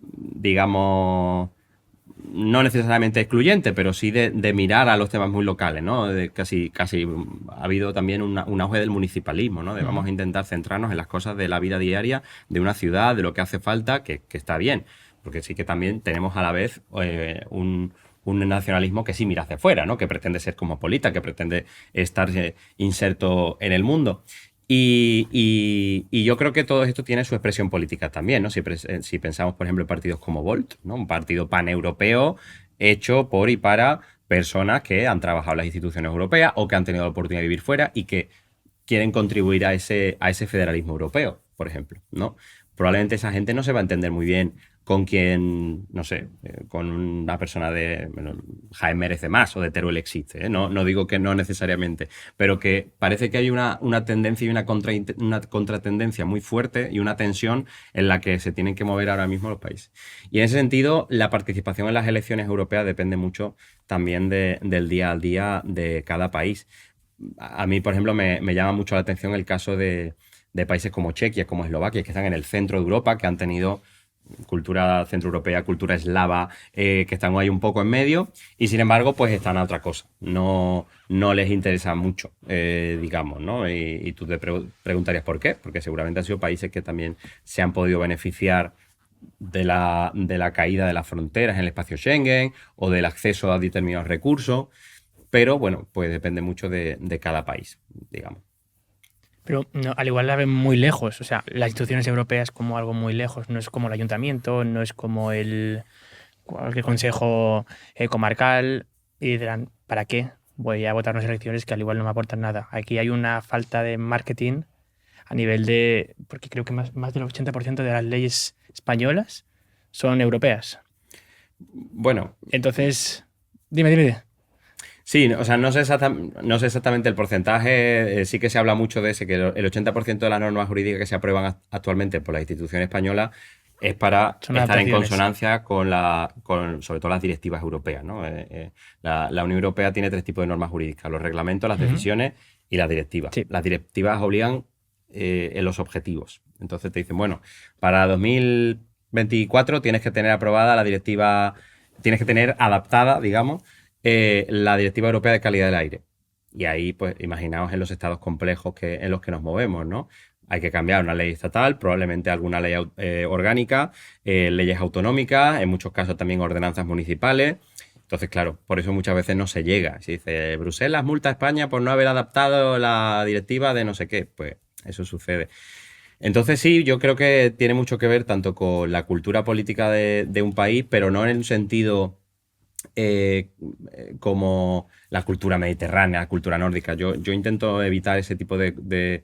digamos, no necesariamente excluyente, pero sí de mirar a los temas muy locales, ¿no? Casi ha habido también un auge del municipalismo, ¿no? De vamos a intentar centrarnos en las cosas de la vida diaria de una ciudad, de lo que hace falta, que está bien, porque sí que también tenemos a la vez un nacionalismo que sí mira hacia afuera, ¿no? Que pretende ser cosmopolita, que pretende estar inserto en el mundo. Y yo creo que todo esto tiene su expresión política también, ¿no? Si pensamos, por ejemplo, en partidos como Volt, ¿no? Un partido paneuropeo hecho por y para personas que han trabajado en las instituciones europeas o que han tenido la oportunidad de vivir fuera y que quieren contribuir a ese federalismo europeo, por ejemplo, ¿no? Probablemente esa gente no se va a entender muy bien con quien, no sé, con una persona de Jaén merece más o de Teruel existe, ¿eh? No digo que no necesariamente, pero que parece que hay una tendencia y una contratendencia muy fuerte y una tensión en la que se tienen que mover ahora mismo los países. Y en ese sentido, la participación en las elecciones europeas depende mucho también del día al día de cada país. A mí, por ejemplo, me llama mucho la atención el caso de países como Chequia, como Eslovaquia, que están en el centro de Europa, que han tenido cultura centroeuropea, cultura eslava, que están ahí un poco en medio, y sin embargo, pues están a otra cosa. No les interesa mucho, digamos, ¿no? Y tú te preguntarías por qué, porque seguramente han sido países que también se han podido beneficiar de la caída de las fronteras en el espacio Schengen o del acceso a determinados recursos, pero bueno, pues depende mucho de cada país, digamos. Pero no, al igual la ven muy lejos, o sea, las instituciones europeas como algo muy lejos, no es como el ayuntamiento, no es como cualquier consejo comarcal. y dirán, ¿para qué voy a votar unas elecciones que al igual no me aportan nada? Aquí hay una falta de marketing a nivel de... Porque creo que más del 80% de las leyes españolas son europeas. Bueno, Entonces, dime. sí, o sea, no sé exactamente el porcentaje, sí que se habla mucho de ese, que el 80% de las normas jurídicas que se aprueban actualmente por la institución española es para Son estar en adaptaciones. consonancia con sobre todo las directivas europeas, ¿no? La Unión Europea tiene 3 tipos de normas jurídicas: los reglamentos, las decisiones y las directivas. Sí. Las directivas obligan en los objetivos. Entonces te dicen, bueno, para 2024 tienes que tener aprobada la directiva, tienes que tener adaptada, digamos, la Directiva Europea de Calidad del Aire. Y ahí, pues, imaginaos en los estados complejos en los que nos movemos, ¿no? Hay que cambiar una ley estatal, probablemente alguna ley orgánica, leyes autonómicas, en muchos casos también ordenanzas municipales. Entonces, claro, por eso muchas veces no se llega. Si dice, Bruselas multa a España por no haber adaptado la directiva de no sé qué, pues eso sucede. Entonces sí, yo creo que tiene mucho que ver tanto con la cultura política de un país, pero no en un sentido como la cultura mediterránea, la cultura nórdica. Yo intento evitar ese tipo de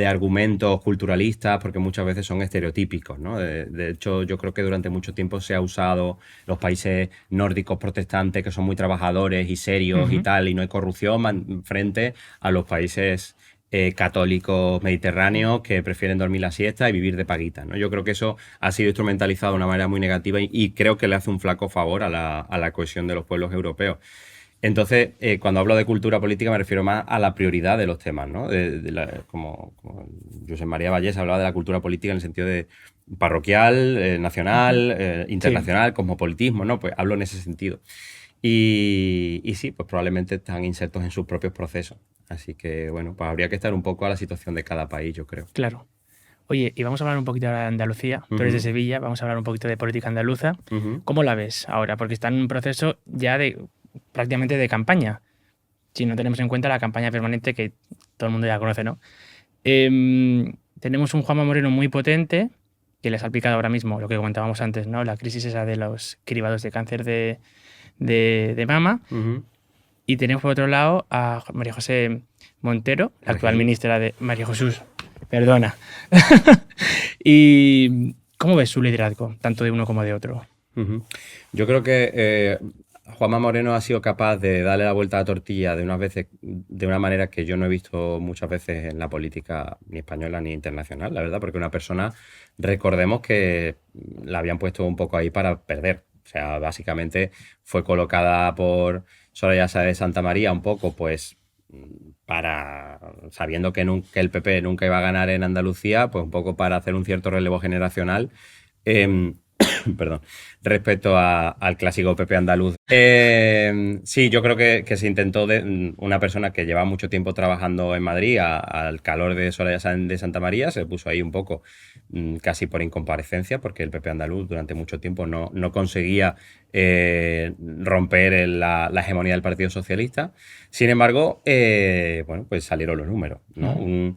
argumentos culturalistas porque muchas veces son estereotípicos, ¿no? De hecho, yo creo que durante mucho tiempo se ha usado los países nórdicos protestantes, que son muy trabajadores y serios y tal, y no hay corrupción, frente a los países católicos mediterráneos que prefieren dormir la siesta y vivir de paguita, ¿no? Yo creo que eso ha sido instrumentalizado de una manera muy negativa y creo que le hace un flaco favor a la cohesión de los pueblos europeos. Entonces, cuando hablo de cultura política me refiero más a la prioridad de los temas, ¿no? Como Josep María Vallés hablaba de la cultura política en el sentido de parroquial, nacional, internacional, cosmopolitismo, ¿no? Pues hablo en ese sentido. Y sí, pues probablemente están insertos en sus propios procesos. Así que, bueno, pues habría que estar un poco a la situación de cada país, yo creo. Claro. Oye, y vamos a hablar un poquito ahora de Andalucía. Tú eres de Sevilla, vamos a hablar un poquito de política andaluza. ¿Cómo la ves ahora? Porque está en un proceso ya prácticamente de campaña. Si no tenemos en cuenta la campaña permanente que todo el mundo ya conoce, ¿no? Tenemos un Juanma Moreno muy potente que le ha salpicado ahora mismo lo que comentábamos antes, ¿no? La crisis esa de los cribados de cáncer de mama. Y tenemos por otro lado a María José Montero, la actual ministra de... María Jesús, perdona. ¿Y cómo ves su liderazgo, tanto de uno como de otro? Yo creo que Juanma Moreno ha sido capaz de darle la vuelta a la tortilla de una manera que yo no he visto muchas veces en la política ni española ni internacional, la verdad, porque una persona, recordemos que la habían puesto un poco ahí para perder. O sea, básicamente fue colocada por Soraya Sáez de Santamaría un poco, pues, sabiendo que el PP nunca iba a ganar en Andalucía, pues un poco para hacer un cierto relevo generacional. Perdón, respecto al clásico PP andaluz. Sí, yo creo que se intentó una persona que lleva mucho tiempo trabajando en Madrid al calor de Soraya Sáenz de Santamaría, se puso ahí un poco casi por incomparecencia, porque el PP andaluz durante mucho tiempo no conseguía romper la hegemonía del Partido Socialista. Sin embargo, bueno, pues salieron los números, ¿no?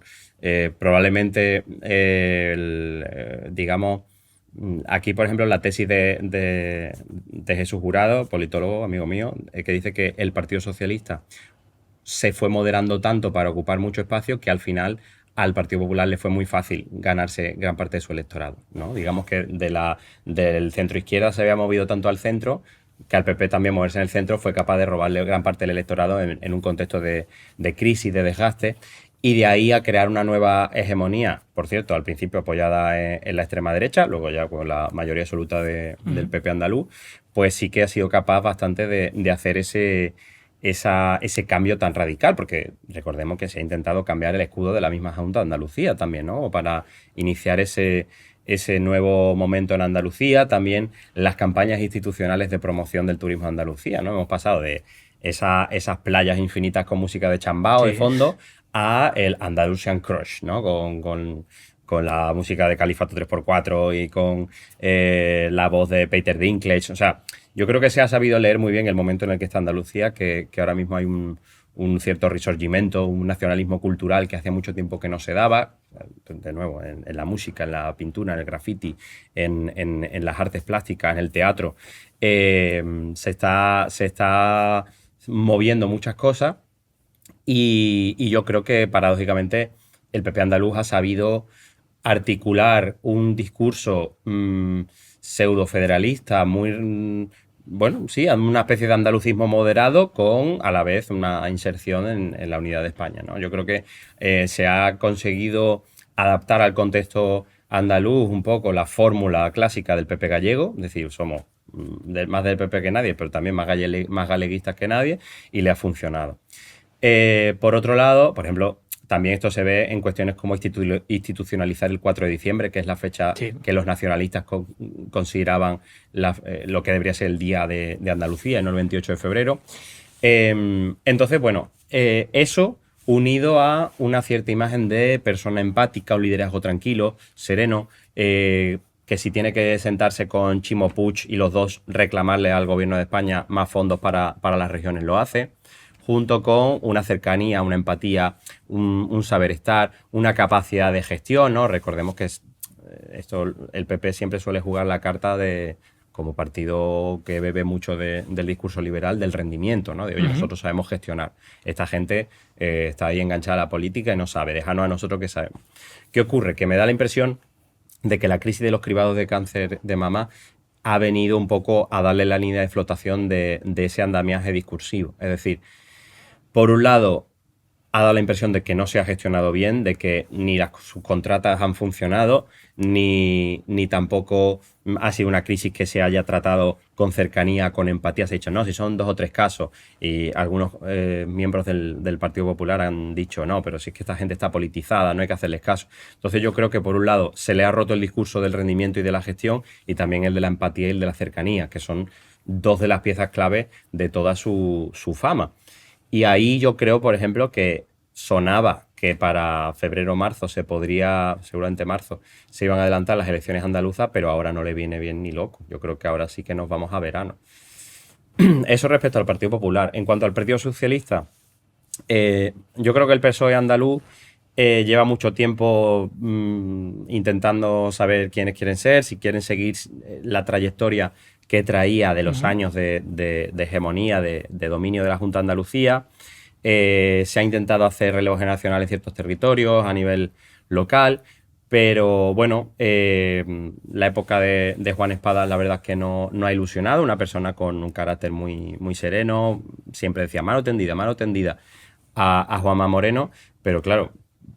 Probablemente, digamos, aquí, por ejemplo, la tesis de Jesús Jurado, politólogo, amigo mío, que dice que el Partido Socialista se fue moderando tanto para ocupar mucho espacio que al final al Partido Popular le fue muy fácil ganarse gran parte de su electorado, ¿no? Digamos que del centro izquierda se había movido tanto al centro que al PP también moverse en el centro fue capaz de robarle gran parte del electorado en un contexto de crisis, de desgaste. Y de ahí a crear una nueva hegemonía, por cierto, al principio apoyada en la extrema derecha, luego ya con la mayoría absoluta del PP andaluz, pues sí que ha sido capaz bastante de hacer ese cambio tan radical, porque recordemos que se ha intentado cambiar el escudo de la misma Junta de Andalucía también, ¿no? Para iniciar ese nuevo momento en Andalucía, también las campañas institucionales de promoción del turismo de Andalucía, ¿no? Hemos pasado de esas playas infinitas con música de chambao de fondo a el Andalusian Crush, ¿no? Con la música de Califato 3x4 y con la voz de Peter Dinklage. O sea, yo creo que se ha sabido leer muy bien el momento en el que está Andalucía, que ahora mismo hay un un cierto risorgimento, un nacionalismo cultural que hacía mucho tiempo que no se daba, de nuevo, en la música, en la pintura, en el graffiti, en las artes plásticas, en el teatro. Se está moviendo muchas cosas y yo creo que paradójicamente el PP andaluz ha sabido articular un discurso pseudo-federalista muy... bueno, sí, una especie de andalucismo moderado con a la vez una inserción en la unidad de España, ¿no? Yo creo que se ha conseguido adaptar al contexto andaluz un poco la fórmula clásica del PP gallego, es decir, somos más del PP que nadie, pero también más galeguistas que nadie, y le ha funcionado. Por otro lado, por ejemplo, también esto se ve en cuestiones como institucionalizar el 4 de diciembre, que es la fecha que los nacionalistas consideraban lo que debería ser el Día de Andalucía, no el 28 de febrero. Entonces, bueno, eso unido a una cierta imagen de persona empática, un liderazgo tranquilo, sereno, que si tiene que sentarse con Chimo Puig y los dos reclamarle al gobierno de España más fondos para las regiones, lo hace, junto con una cercanía, una empatía, un saber estar, una capacidad de gestión, ¿no? Recordemos que el PP siempre suele jugar la carta de, como partido que bebe mucho del discurso liberal, del rendimiento, ¿no? De, oye, nosotros sabemos gestionar. Esta gente está ahí enganchada a la política y no sabe, déjanos a nosotros que sabemos. ¿Qué ocurre? Que me da la impresión de que la crisis de los cribados de cáncer de mama ha venido un poco a darle la línea de flotación de ese andamiaje discursivo. Es decir, por un lado, ha dado la impresión de que no se ha gestionado bien, de que ni las subcontratas han funcionado, ni tampoco ha sido una crisis que se haya tratado con cercanía, con empatía. Se ha dicho, no, si son 2 o 3 casos, y algunos miembros del Partido Popular han dicho, no, pero si es que esta gente está politizada, no hay que hacerles caso. Entonces yo creo que por un lado se le ha roto el discurso del rendimiento y de la gestión, y también el de la empatía y el de la cercanía, que son 2 de las piezas clave de toda su fama. Y ahí yo creo, por ejemplo, que sonaba que para febrero o marzo seguramente marzo, se iban a adelantar las elecciones andaluzas, pero ahora no le viene bien ni loco. Yo creo que ahora sí que nos vamos a verano. Eso respecto al Partido Popular. En cuanto al Partido Socialista, yo creo que el PSOE andaluz lleva mucho tiempo intentando saber quiénes quieren ser, si quieren seguir la trayectoria que traía de los años de hegemonía, de dominio de la Junta de Andalucía. Se ha intentado hacer relevo generacional en ciertos territorios a nivel local, pero bueno, la época de Juan Espadas la verdad es que no ha ilusionado. Una persona con un carácter muy, muy sereno, siempre decía mano tendida a Juanma Moreno, pero claro,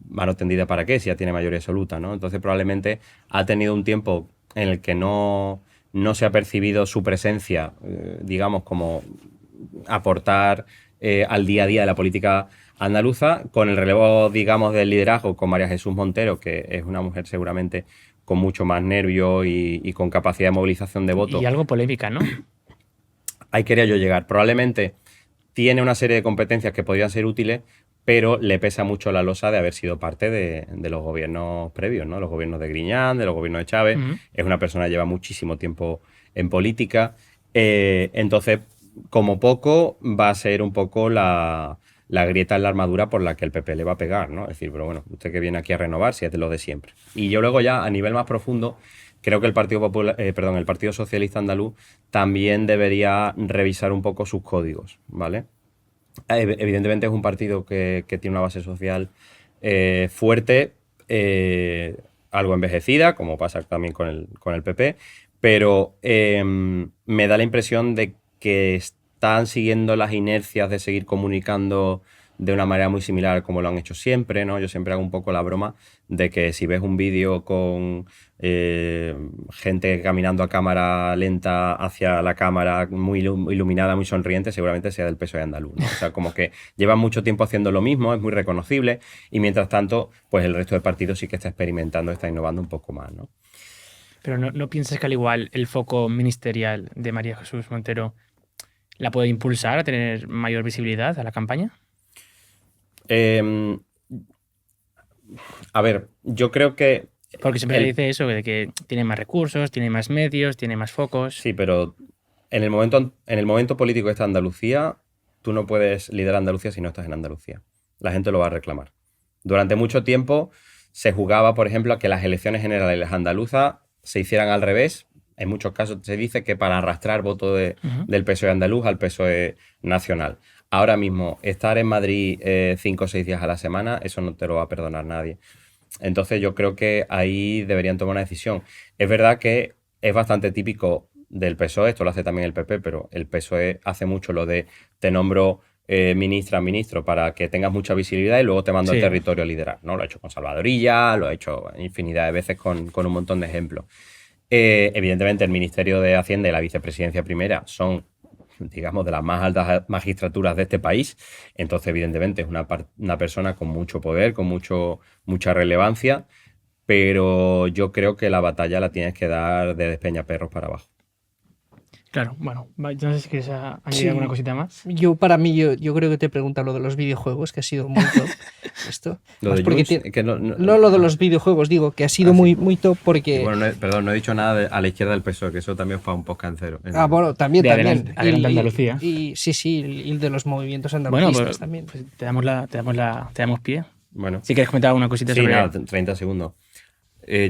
mano tendida ¿para qué? Si ya tiene mayoría absoluta, ¿no? Entonces probablemente ha tenido un tiempo en el que no se ha percibido su presencia, digamos, como aportar al día a día de la política andaluza, con el relevo, digamos, del liderazgo con María Jesús Montero, que es una mujer seguramente con mucho más nervio y con capacidad de movilización de votos. Y algo polémica, ¿no? Ahí quería yo llegar. Probablemente tiene una serie de competencias que podrían ser útiles, pero le pesa mucho la losa de haber sido parte de los gobiernos previos, ¿no? Los gobiernos de Griñán, de los gobiernos de Chávez. Es una persona que lleva muchísimo tiempo en política. Entonces, como poco, va a ser un poco la grieta en la armadura por la que el PP le va a pegar, ¿no? Es decir, pero bueno, usted que viene aquí a renovar, si es de lo de siempre. Y yo luego ya, a nivel más profundo, creo que el el Partido Socialista Andaluz también debería revisar un poco sus códigos, ¿vale? Evidentemente es un partido que tiene una base social fuerte, algo envejecida, como pasa también con el PP, pero me da la impresión de que están siguiendo las inercias de seguir comunicando de una manera muy similar como lo han hecho siempre, ¿no? Yo siempre hago un poco la broma de que si ves un vídeo con gente caminando a cámara lenta hacia la cámara, muy iluminada, muy sonriente, seguramente sea del PSOE andaluz, ¿no? O sea, como que llevan mucho tiempo haciendo lo mismo, es muy reconocible, y mientras tanto, pues el resto del partido sí que está experimentando, está innovando un poco más, ¿no? Pero ¿no piensas que al igual el foco ministerial de María Jesús Montero la puede impulsar a tener mayor visibilidad a la campaña? A ver, yo creo que... Porque siempre se dice eso, de que tiene más recursos, tiene más medios, tiene más focos. Sí, pero en el momento político de esta Andalucía, tú no puedes liderar Andalucía si no estás en Andalucía. La gente lo va a reclamar. Durante mucho tiempo se jugaba, por ejemplo, a que las elecciones generales andaluzas se hicieran al revés. En muchos casos se dice que para arrastrar voto del PSOE andaluz al PSOE nacional. Ahora mismo, estar en Madrid 5 o 6 días a la semana, eso no te lo va a perdonar nadie. Entonces yo creo que ahí deberían tomar una decisión. Es verdad que es bastante típico del PSOE, esto lo hace también el PP, pero el PSOE hace mucho lo de te nombro ministro para que tengas mucha visibilidad y luego te mando al territorio a liderar, ¿no? Lo ha hecho con Salvadorilla, lo ha hecho infinidad de veces con un montón de ejemplos. Evidentemente el Ministerio de Hacienda y la Vicepresidencia Primera son, digamos, de las más altas magistraturas de este país. Entonces, evidentemente, es una persona con mucho poder, con mucha relevancia, pero yo creo que la batalla la tienes que dar de Despeñaperros para abajo. Claro, bueno, no sé si quieres añadir alguna cosita más. Yo creo que te pregunta lo de los videojuegos, que ha sido muy top esto. Lo de porque Junts, que no, lo de los videojuegos, digo, que ha sido muy top porque... Bueno, perdón, no he dicho nada a la izquierda del PSOE, que eso también fue un podcast cero. Bueno, también. Adelante Andalucía. Y de los movimientos andalucistas también. Pues te damos pie. Bueno. Si quieres comentar alguna cosita sobre... Sí, nada, 30 segundos.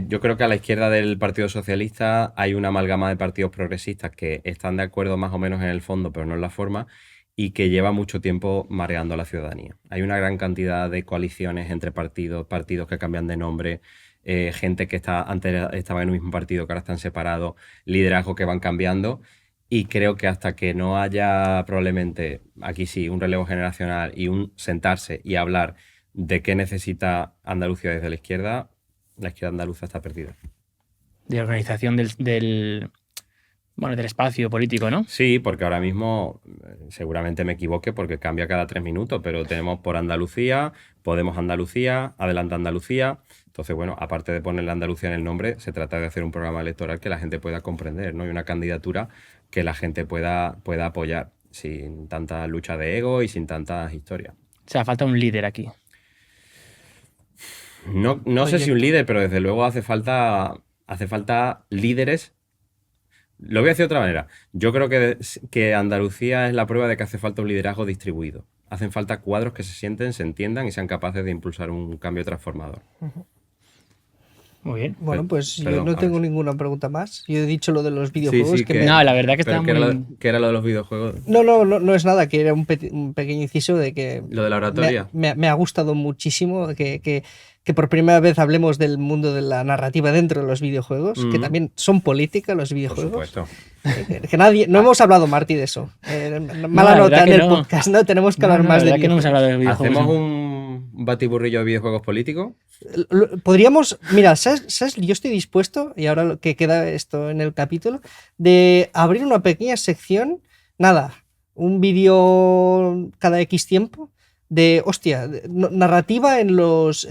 Yo creo que a la izquierda del Partido Socialista hay una amalgama de partidos progresistas que están de acuerdo más o menos en el fondo, pero no en la forma, y que lleva mucho tiempo mareando a la ciudadanía. Hay una gran cantidad de coaliciones entre partidos que cambian de nombre, gente que antes estaba en un mismo partido que ahora están separados, liderazgos que van cambiando, y creo que hasta que no haya probablemente, aquí sí, un relevo generacional y un sentarse y hablar de qué necesita Andalucía desde la izquierda andaluza está perdida. De organización del espacio político, ¿no? Sí, porque ahora mismo seguramente me equivoque porque cambia cada 3 minutos, pero tenemos por Andalucía, Podemos Andalucía, Adelante Andalucía. Entonces, bueno, aparte de ponerle Andalucía en el nombre, se trata de hacer un programa electoral que la gente pueda comprender, ¿no? Y una candidatura que la gente pueda apoyar sin tanta lucha de ego y sin tantas historias. O sea, falta un líder aquí. No sé si un líder, pero desde luego hace falta líderes. Lo voy a decir de otra manera. Yo creo que Andalucía es la prueba de que hace falta un liderazgo distribuido. Hacen falta cuadros que se sienten, se entiendan y sean capaces de impulsar un cambio transformador. Muy bien. Bueno, pues yo no tengo ninguna pregunta más. Yo he dicho lo de los videojuegos. Sí, No, la verdad que está muy... ¿Qué era lo de los videojuegos? No es nada, que era un pequeño inciso de que... Lo de la oratoria. Me ha gustado muchísimo que por primera vez hablemos del mundo de la narrativa dentro de los videojuegos, que también son política los videojuegos. Por supuesto. Que nadie... No hemos hablado, Martí, de eso. Mala nota en el podcast, ¿no? Tenemos que hablar más de videojuegos. Que no hemos hablado de videojuegos. ¿Hacemos un batiburrillo de videojuegos políticos? Podríamos, mira, ¿sabes? Yo estoy dispuesto, y ahora que queda esto en el capítulo, de abrir una pequeña sección, un vídeo cada X tiempo, de, narrativa en los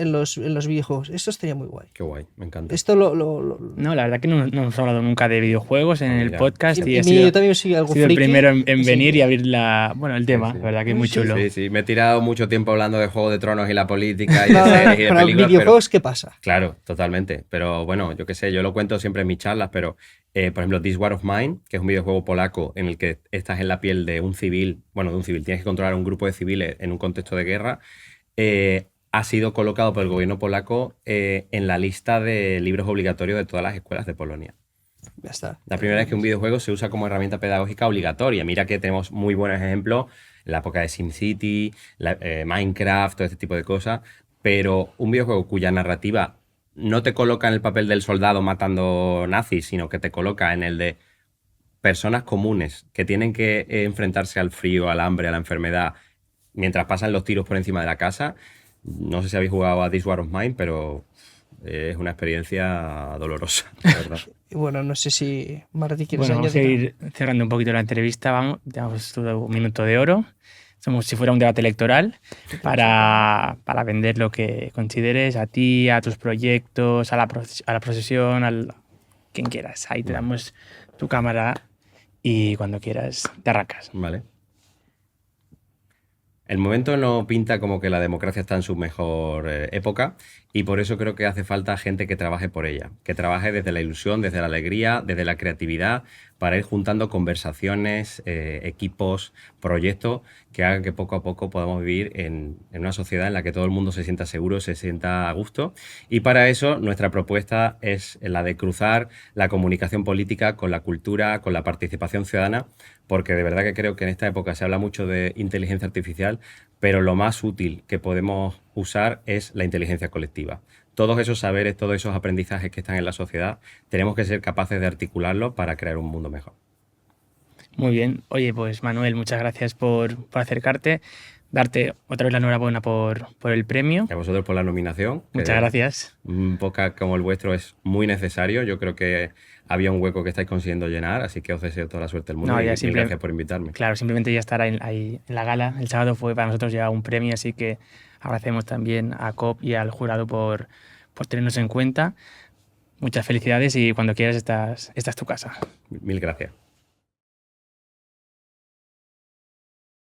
videojuegos. Esto estaría muy guay. Qué guay, me encanta. Esto No, la verdad que no hemos hablado nunca de videojuegos en el podcast. Yo también soy algo friki. El primero en venir sí. y abrir el tema. Sí. La verdad que es muy chulo. Sí, me he tirado mucho tiempo hablando de Juego de Tronos y la política y de series y de películas. videojuegos, ¿qué pasa? Claro, totalmente. Pero bueno, yo qué sé, yo lo cuento siempre en mis charlas, pero por ejemplo, This War of Mine, que es un videojuego polaco en el que estás en la piel de un civil, tienes que controlar un grupo de civiles en un contexto de guerra, ha sido colocado por el gobierno polaco en la lista de libros obligatorios de todas las escuelas de Polonia. Ya está. La primera vez que un videojuego se usa como herramienta pedagógica obligatoria. Mira que tenemos muy buenos ejemplos en la época de SimCity, Minecraft, todo este tipo de cosas, pero un videojuego cuya narrativa no te coloca en el papel del soldado matando nazis, sino que te coloca en el de personas comunes que tienen que enfrentarse al frío, al hambre, a la enfermedad, mientras pasan los tiros por encima de la casa. No sé si habéis jugado a This War of Mine, pero es una experiencia dolorosa, la verdad. Bueno, no sé si Martí quieres Vamos a añadir. ir cerrando un poquito la entrevista. Tenemos todo un minuto de oro. Somos si fuera un debate electoral para vender lo que consideres a ti, a tus proyectos, a la procesión, quien quieras. Ahí te damos tu cámara y cuando quieras te arrancas. Vale. El momento no pinta como que la democracia está en su mejor época y por eso creo que hace falta gente que trabaje por ella, que trabaje desde la ilusión, desde la alegría, desde la creatividad, para ir juntando conversaciones, equipos, proyectos que hagan que poco a poco podamos vivir en una sociedad en la que todo el mundo se sienta seguro, se sienta a gusto. Y para eso nuestra propuesta es la de cruzar la comunicación política con la cultura, con la participación ciudadana, porque de verdad que creo que en esta época se habla mucho de inteligencia artificial, pero lo más útil que podemos usar es la inteligencia colectiva. Todos esos saberes, todos esos aprendizajes que están en la sociedad, tenemos que ser capaces de articularlos para crear un mundo mejor. Muy bien. Oye, pues Manuel, muchas gracias por acercarte. Darte otra vez la enhorabuena por el premio. Y a vosotros por la nominación. Muchas gracias. Un podcast como el vuestro es muy necesario. Yo creo que había un hueco que estáis consiguiendo llenar, así que os deseo toda la suerte del mundo y mil gracias por invitarme. Claro, simplemente ya estar ahí en la gala. El sábado fue para nosotros ya un premio, así que agradecemos también a COP y al jurado por tenernos en cuenta. Muchas felicidades y cuando quieras esta es tu casa. Mil gracias.